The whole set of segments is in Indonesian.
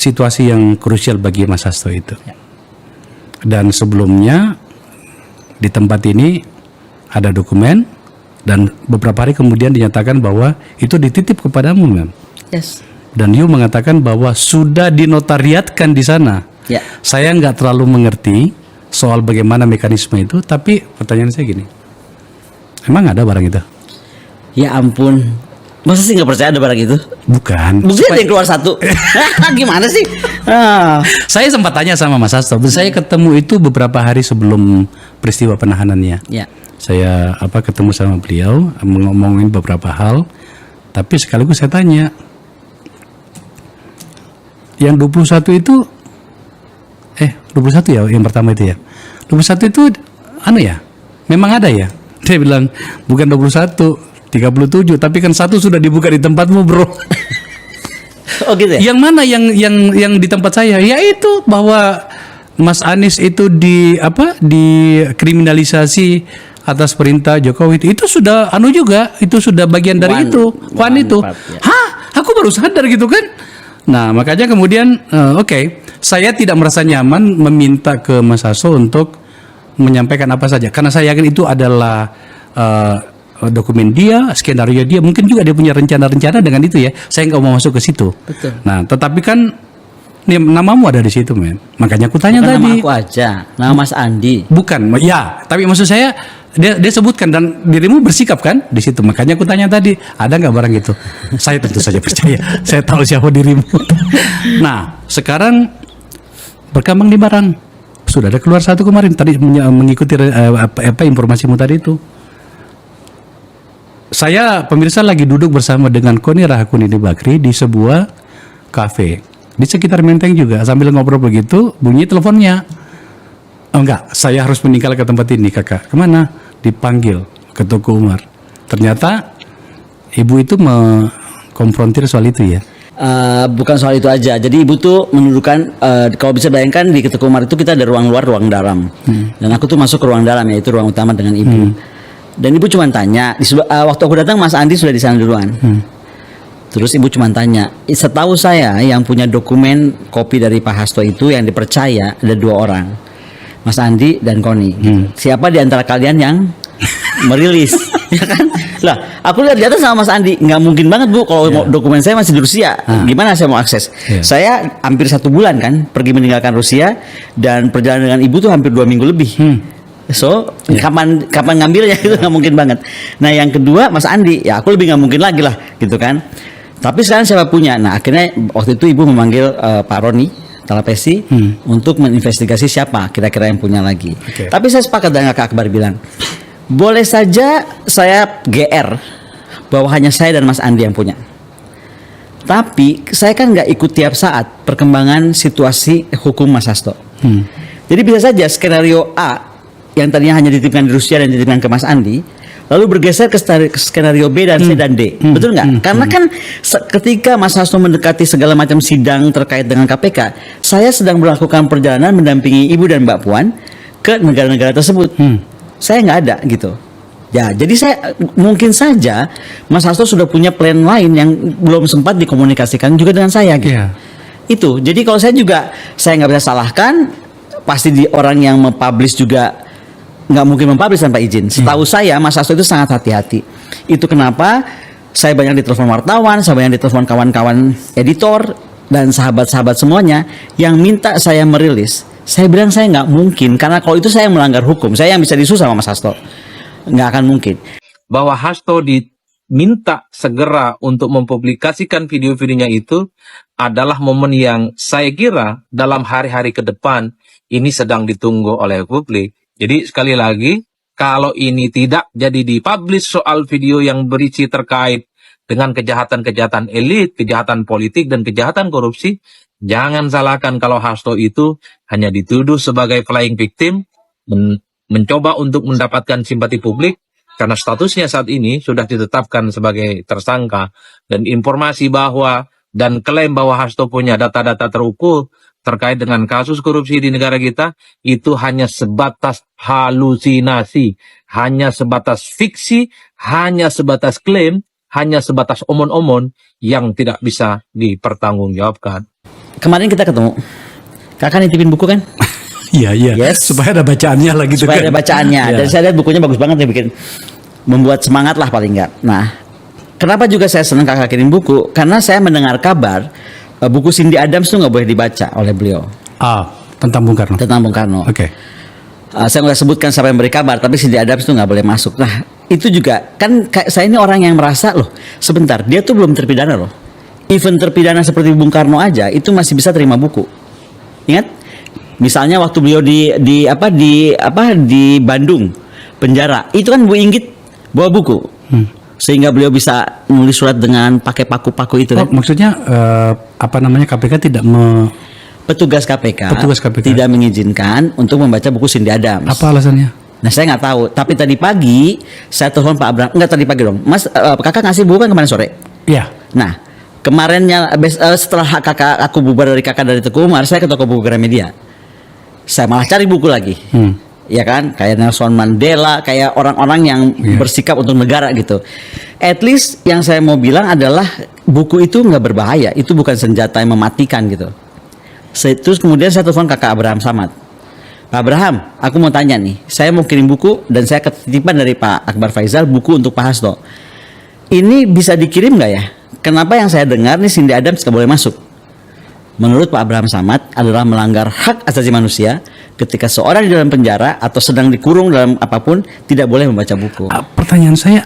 situasi yang krusial bagi Mas Hasto itu. Dan sebelumnya di tempat ini ada dokumen dan beberapa hari kemudian dinyatakan bahwa itu dititip kepadamu, Mem. Yes. Dan you mengatakan bahwa sudah dinotariatkan di sana. Ya. Saya nggak terlalu mengerti soal bagaimana mekanisme itu, tapi pertanyaan saya gini, emang ada barang itu? Ya ampun, masa sih nggak percaya ada barang itu? Bukan. Mungkin ada yang keluar satu. Gimana sih? Saya sempat tanya sama Mas Hasto. Saya ketemu itu beberapa hari sebelum peristiwa penahanannya. Ya. Saya ketemu sama beliau, ngomongin beberapa hal, tapi sekaligus saya tanya, yang 21 itu 21 ya yang pertama itu ya. 21 itu ya? Memang ada ya? Dia bilang bukan 21, 37, tapi kan satu sudah dibuka di tempatmu, bro. Oh gitu ya? Yang mana yang di tempat saya? Yaitu bahwa Mas Anies itu dikriminalisasi atas perintah Jokowi. Itu sudah juga, itu sudah bagian dari itu. Itu. Ya. Hah? Aku baru sadar gitu kan. Nah, makanya kemudian saya tidak merasa nyaman meminta ke Mas Hasto untuk menyampaikan apa saja, karena saya yakin itu adalah dokumen dia, skenario dia, mungkin juga dia punya rencana-rencana dengan itu ya. Saya nggak mau masuk ke situ. Betul. Nah, tetapi kan namamu ada di situ, men. Makanya aku tanya Bukan tadi. Nama aku aja, nama Mas Andi. Bukan, ya. Tapi maksud saya dia sebutkan dan dirimu bersikap kan di situ. Makanya aku tanya tadi, ada nggak barang itu? Saya tentu saja percaya. Saya tahu siapa dirimu. Nah, sekarang berkembang di barang. Sudah ada keluar satu kemarin tadi mengikuti informasimu tadi itu. Saya pemirsa lagi duduk bersama dengan Koni Rahakuni Bakri di sebuah kafe di sekitar Menteng juga, sambil ngobrol begitu bunyi teleponnya. Enggak, saya harus meninggal ke tempat ini, kakak. Kemana? Dipanggil ke Tuku Umar. Ternyata ibu itu mengkonfrontir soal itu ya. Bukan soal itu aja. Jadi ibu tuh menundukkan, kalau bisa bayangkan di Tuku Umar itu kita ada ruang luar, ruang dalam. Dan aku tuh masuk ke ruang dalam, yaitu ruang utama dengan ibu. Dan ibu cuma tanya, waktu aku datang Mas Andi sudah di sana duluan. Terus ibu cuma tanya, setahu saya yang punya dokumen kopi dari Pak Hasto itu yang dipercaya ada 2 orang, Mas Andi dan Koni. Siapa di antara kalian yang merilis? Ya kan? Lah, aku lihat di atas sama Mas Andi, nggak mungkin banget Bu kalau dokumen saya masih di Rusia. Gimana saya mau akses? Saya hampir 1 bulan kan pergi meninggalkan Rusia, dan perjalanan dengan ibu tuh hampir 2 minggu lebih. So kapan ngambilnya itu nggak mungkin banget. Nah yang kedua Mas Andi, ya aku lebih nggak mungkin lagi lah gitu kan. Tapi sekarang siapa punya? Nah akhirnya waktu itu ibu memanggil Pak Roni Talapesi untuk menginvestigasi siapa kira-kira yang punya lagi. Tapi saya sepakat dengan Kak Akbar bilang, boleh saja saya GR bahwa hanya saya dan Mas Andi yang punya. Tapi saya kan nggak ikut tiap saat perkembangan situasi hukum Mas Hasto. Jadi bisa saja skenario A yang tadinya hanya dititipkan di Rusia dan dititipkan ke Mas Andi, lalu bergeser ke skenario B dan C dan D. Betul nggak? Karena kan ketika Mas Hasto mendekati segala macam sidang terkait dengan KPK, saya sedang melakukan perjalanan mendampingi Ibu dan Mbak Puan ke negara-negara tersebut. Saya nggak ada gitu. Ya, jadi saya mungkin saja Mas Hasto sudah punya plan lain yang belum sempat dikomunikasikan juga dengan saya gitu. Itu. Jadi kalau saya nggak bisa salahkan, pasti di orang yang mempublish juga nggak mungkin mempublish tanpa izin. Setahu saya Mas Hasto itu sangat hati-hati. Itu kenapa saya banyak ditelepon wartawan, saya banyak ditelepon kawan-kawan editor dan sahabat-sahabat semuanya yang minta saya merilis. Saya bilang saya nggak mungkin, karena kalau itu saya melanggar hukum. Saya yang bisa disuruh sama Mas Hasto, nggak akan mungkin. Bahwa Hasto diminta segera untuk mempublikasikan video-videonya itu adalah momen yang saya kira dalam hari-hari ke depan ini sedang ditunggu oleh publik. Jadi sekali lagi, kalau ini tidak jadi dipublish soal video yang berisi terkait dengan kejahatan-kejahatan elit, kejahatan politik, dan kejahatan korupsi, jangan salahkan kalau Hasto itu hanya dituduh sebagai flying victim, mencoba untuk mendapatkan simpati publik, karena statusnya saat ini sudah ditetapkan sebagai tersangka, dan informasi bahwa dan klaim bahwa Hasto punya data-data terukur terkait dengan kasus korupsi di negara kita, itu hanya sebatas halusinasi, hanya sebatas fiksi, hanya sebatas klaim, hanya sebatas omon-omon yang tidak bisa dipertanggungjawabkan. kemarin kita ketemu. Kakak nitipin buku kan? Iya, iya. Yes. Supaya ada bacaannya lah gitu Supaya kan. ada bacaannya. Iya. Dan saya lihat bukunya bagus banget ya, bikin membuat semangat lah paling enggak. Nah, kenapa juga saya senang kakak kirim buku? Karena saya mendengar kabar buku Cindy Adams itu nggak boleh dibaca oleh beliau Tentang Bung Karno. tentang Bung Karno. Oke. Saya nggak sebutkan siapa yang beri kabar, tapi Cindy Adams itu nggak boleh masuk. Nah, itu juga kan saya ini orang yang merasa loh, sebentar, dia tuh belum terpidana loh. Even terpidana seperti Bung Karno aja itu masih bisa terima buku. Ingat? Misalnya waktu beliau di Bandung penjara, itu kan Bu Inggit bawa buku. Sehingga beliau bisa nulis surat dengan pakai paku-paku itu kan. Maksudnya KPK tidak Petugas KPK KPK tidak mengizinkan untuk membaca buku Cindy Adams. apa alasannya? Nah, saya nggak tahu. Tapi tadi pagi saya telepon Pak Abraham. Enggak, tadi pagi dong. Mas, kakak ngasih buku kan kemarin sore. Iya. Nah, kemarinnya setelah aku bubar dari kakak dari Teguh Umar, saya ke toko buku Gramedia. Saya malah cari buku lagi. Ya kan, kayak Nelson Mandela, kayak orang-orang yang bersikap untuk negara gitu. At least yang saya mau bilang adalah buku itu nggak berbahaya, itu bukan senjata yang mematikan gitu. Terus kemudian saya telepon kakak Abraham Samad. Pak Abraham, aku mau tanya nih, saya mau kirim buku dan saya ketitipan dari Pak Akbar Faisal buku untuk Pak Hasto. Ini bisa dikirim nggak ya? Kenapa yang saya dengar nih Cindy Adams nggak boleh masuk? Menurut Pak Abraham Samad adalah melanggar hak asasi manusia ketika seorang di dalam penjara atau sedang dikurung dalam apapun tidak boleh membaca buku. Pertanyaan saya,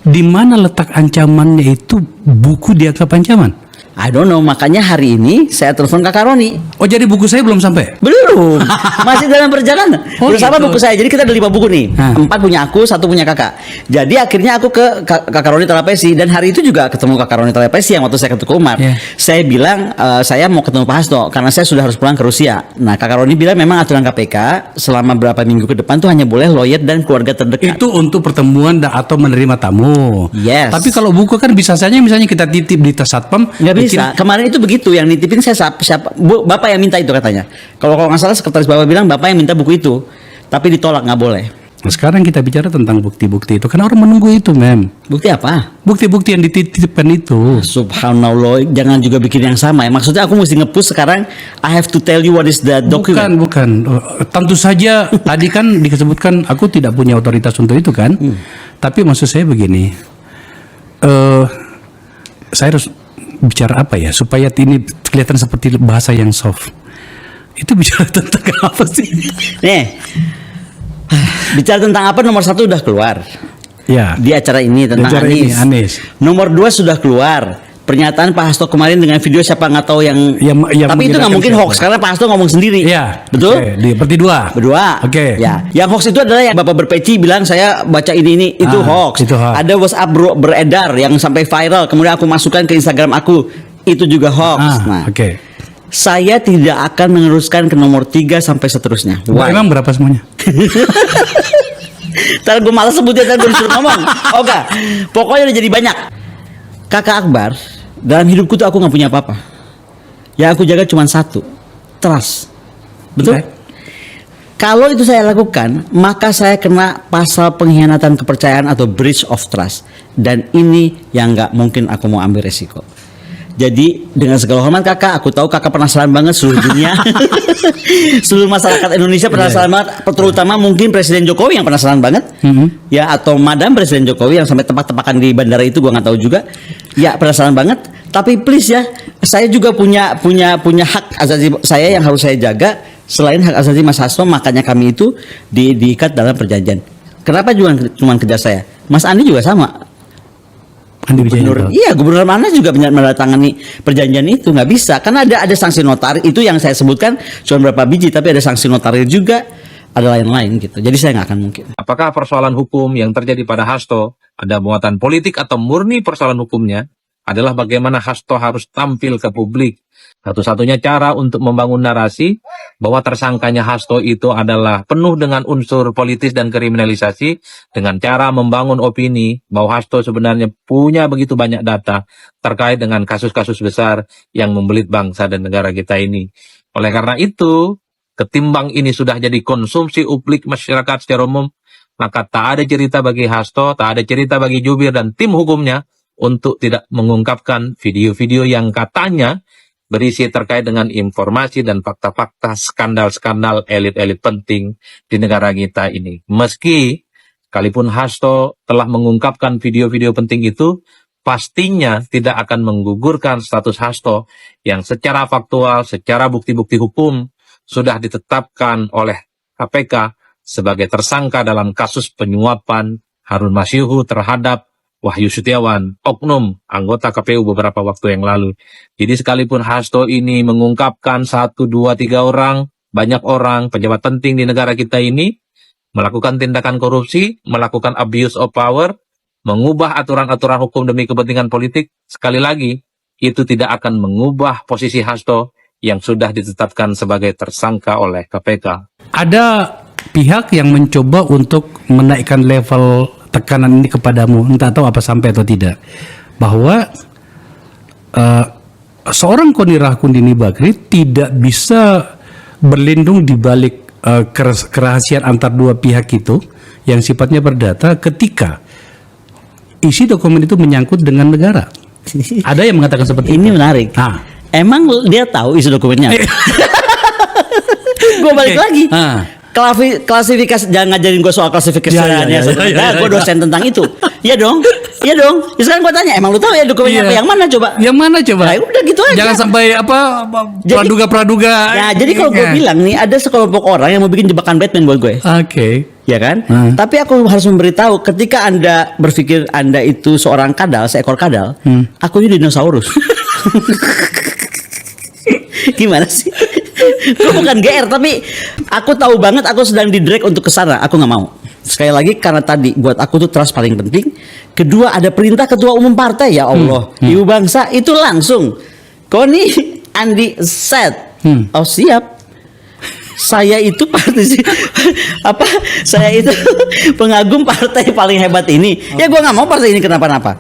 di mana letak ancamannya itu buku dianggap ancaman? I don't know, makanya hari ini saya telepon kakak Roni. Oh, jadi buku saya belum sampai? Belum, masih dalam perjalanan. Oh, Bersama gitu. buku saya, jadi kita ada 5 buku nih. 4 punya aku, 1 punya kakak. Jadi akhirnya aku ke kakak Roni Talapesi. Dan hari itu juga ketemu kakak Roni Talapesi yang waktu saya ke Teguh Umar. Yeah. Saya bilang, saya mau ketemu Pak Hasto karena saya sudah harus pulang ke Rusia. Nah, kakak Roni bilang memang aturan KPK selama berapa minggu ke depan tuh hanya boleh lawyer dan keluarga terdekat. Itu untuk pertemuan atau menerima tamu. Yes. Tapi kalau buku kan bisa saja misalnya kita titip di tas satpam. Nggak bisa. Kemarin itu begitu, yang nitipin saya siapa bapak yang minta itu katanya. Kalau nggak salah sekretaris bapak bilang bapak yang minta buku itu, tapi ditolak, nggak boleh. Nah, sekarang kita bicara tentang bukti-bukti itu. Karena orang menunggu itu, Mem. Bukti apa? Bukti-bukti yang dititipkan itu. Subhanallah, jangan juga bikin yang sama ya. Maksudnya aku mesti nge-push sekarang. I have to tell you what is the document. Bukan. Tentu saja tadi kan disebutkan aku tidak punya otoritas untuk itu kan. Tapi maksud saya begini. Saya harus bicara apa ya supaya ini kelihatan seperti bahasa yang soft. Itu bicara tentang apa sih? Nih, bicara tentang apa, nomor 1 udah keluar Ya. di acara ini tentang Acara Anies. ini, Anies. Nomor 2 sudah keluar pernyataan Pak Hasto kemarin dengan video siapa nggak tahu yang tapi itu nggak mungkin siapa. hoax karena Pak Hasto ngomong sendiri. Iya. Betul? Oke, berdua. Oke. Ya. Yang hoax itu adalah yang Bapak berpeci bilang saya baca ini itu hoax. Itu hoax. Ada WhatsApp beredar yang sampai viral kemudian aku masukkan ke Instagram aku. Itu juga hoax. Oke. Saya tidak akan meneruskan ke nomor 3 sampai seterusnya. Why? Emang berapa semuanya? Ntar gue malas sebutnya, ntar gue disuruh ngomong. Oke, pokoknya udah jadi banyak. Kakak Akbar, dalam hidupku tuh aku nggak punya apa-apa. Yang aku jaga cuma 1, trust. Betul? Okay. Kalau itu saya lakukan, maka saya kena pasal pengkhianatan kepercayaan atau breach of trust. Dan ini yang nggak mungkin aku mau ambil resiko. Jadi dengan segala hormat kakak, aku tahu kakak penasaran banget seluruh dunia, seluruh masyarakat Indonesia penasaran banget, terutama mungkin Presiden Jokowi yang penasaran banget, ya atau Madam Presiden Jokowi yang sampai tebak-tebakan di bandara itu gua nggak tahu juga, ya penasaran banget. Tapi please ya, saya juga punya hak asasi saya yang harus saya jaga selain hak asasi Mas Hasto, makanya kami itu diikat dalam perjanjian. Kenapa cuma kerja saya? Mas Andi juga sama. Gubernur, iya gubernur mana juga menandatangani perjanjian itu, nggak bisa karena ada sanksi notaris itu yang saya sebutkan cuma berapa biji tapi ada sanksi notaris juga, ada lain-lain gitu, jadi saya nggak akan mungkin. Apakah persoalan hukum yang terjadi pada Hasto ada muatan politik atau murni persoalan hukumnya adalah bagaimana Hasto harus tampil ke publik. Satu-satunya cara untuk membangun narasi bahwa tersangkanya Hasto itu adalah penuh dengan unsur politis dan kriminalisasi dengan cara membangun opini bahwa Hasto sebenarnya punya begitu banyak data terkait dengan kasus-kasus besar yang membelit bangsa dan negara kita ini. Oleh karena itu, ketimbang ini sudah jadi konsumsi publik masyarakat secara umum, maka tak ada cerita bagi Hasto, tak ada cerita bagi jubir dan tim hukumnya untuk tidak mengungkapkan video-video yang katanya berisi terkait dengan informasi dan fakta-fakta skandal-skandal elit-elit penting di negara kita ini. Meski sekalipun Hasto telah mengungkapkan video-video penting itu, pastinya tidak akan menggugurkan status Hasto yang secara faktual, secara bukti-bukti hukum sudah ditetapkan oleh KPK sebagai tersangka dalam kasus penyuapan Harun Masihu terhadap Wahyu Setiawan, oknum anggota KPU beberapa waktu yang lalu. Jadi sekalipun Hasto ini mengungkapkan 1, 2, 3 orang, banyak orang, pejabat penting di negara kita ini, melakukan tindakan korupsi, melakukan abuse of power, mengubah aturan-aturan hukum demi kepentingan politik, sekali lagi, itu tidak akan mengubah posisi Hasto yang sudah ditetapkan sebagai tersangka oleh KPK. Ada pihak yang mencoba untuk menaikkan level tekanan ini kepadamu, entah tahu apa sampai atau tidak, bahwa seorang Koni Rahakundini Bakri tidak bisa berlindung di balik kerahasiaan antar dua pihak itu yang sifatnya perdata ketika isi dokumen itu menyangkut dengan negara. Ada yang mengatakan seperti Ini itu. menarik. Ah. Emang dia tahu isi dokumennya? Gue balik Oke. lagi. Ah. Klasifikasi, jangan ngajarin gue soal klasifikasinya. Gue dosen tentang itu. Iya dong. Ya, sekarang gue tanya, emang lu tahu ya dokumennya Iya. apa? Yang mana coba? Yang mana coba? Nah, udah gitu aja. Jangan sampai praduga-praduga. Nah, jadi kalau gue bilang nih, ada sekelompok orang yang mau bikin jebakan Batman buat gue. Oke. Ya kan? Tapi aku harus memberitahu ketika Anda berpikir Anda itu seorang kadal, seekor kadal, aku ini dinosaurus. Gimana sih? Gue bukan GR, tapi aku tahu banget aku sedang di-drag untuk ke sana. Aku nggak mau. Sekali lagi karena tadi buat aku tuh trust paling penting. Kedua, ada perintah ketua umum partai, ya Allah. Ibu bangsa itu langsung Koni Andi set. Oh, siap. Saya itu saya itu pengagum partai paling hebat ini. Ya gue nggak mau partai ini kenapa-napa.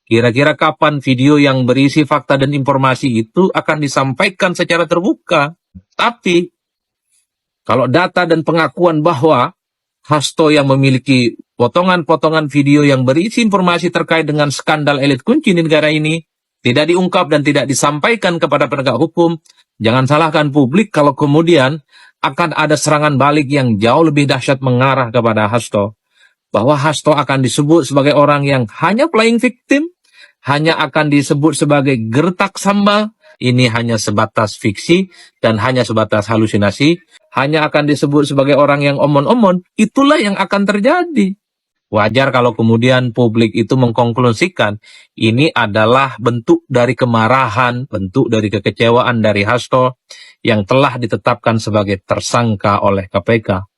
Kira-kira kapan video yang berisi fakta dan informasi itu akan disampaikan secara terbuka? Tapi, kalau data dan pengakuan bahwa Hasto yang memiliki potongan-potongan video yang berisi informasi terkait dengan skandal elit kunci di negara ini tidak diungkap dan tidak disampaikan kepada penegak hukum, jangan salahkan publik kalau kemudian akan ada serangan balik yang jauh lebih dahsyat mengarah kepada Hasto. Bahwa Hasto akan disebut sebagai orang yang hanya playing victim, hanya akan disebut sebagai gertak sambal, ini hanya sebatas fiksi dan hanya sebatas halusinasi, hanya akan disebut sebagai orang yang omon-omon, itulah yang akan terjadi. Wajar kalau kemudian publik itu mengkonklusikan ini adalah bentuk dari kemarahan, bentuk dari kekecewaan dari Hasto yang telah ditetapkan sebagai tersangka oleh KPK.